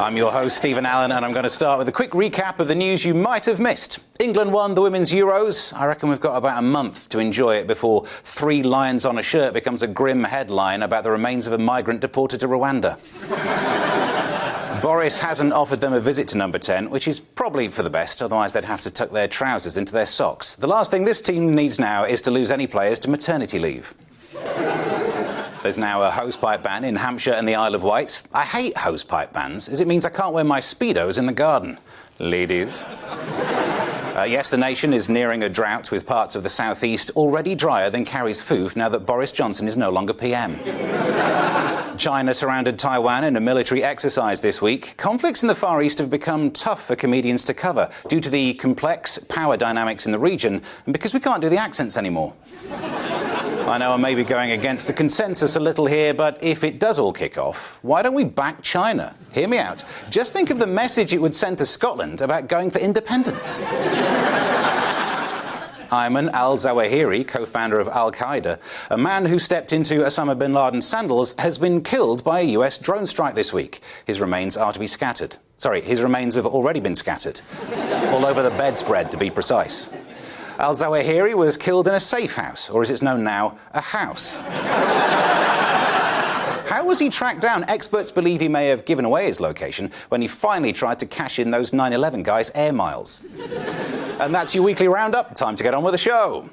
I'm your host, Stephen Allen, and I'm going to start with a quick recap of the news you might have missed. England won the Women's Euros. I reckon we've got about a month to enjoy it before 3 lions on a shirt becomes a grim headline about the remains of a migrant deported to Rwanda. Boris hasn't offered them a visit to number 10, which is probably for the best, otherwise they'd have to tuck their trousers into their socks. The last thing this team needs now is to lose any players to maternity leave. There's now a hosepipe ban in Hampshire and the Isle of Wight. I hate hosepipe bans, as it means I can't wear my Speedos in the garden. Ladies. Yes, the nation is nearing a drought, with parts of the southeast already drier than Carrie's foof now that Boris Johnson is no longer PM. China surrounded Taiwan in a military exercise this week. Conflicts in the Far East have become tough for comedians to cover due to the complex power dynamics in the region and because we can't do the accents anymore. I know I may be going against the consensus a little here, but if it does all kick off, why don't we back China? Hear me out. Just think of the message it would send to Scotland about going for independence. Ayman al-Zawahiri, co-founder of Al-Qaeda, a man who stepped into Osama bin Laden's sandals, has been killed by a US drone strike this week. His remains are to be scattered. Sorry, his remains have already been scattered. All over the bedspread, to be precise. Al-Zawahiri was killed in a safe house, or as it's known now, a house. How was he tracked down? Experts believe he may have given away his location when he finally tried to cash in those 9/11 guys' air miles. And that's your weekly roundup. Time to get on with the show.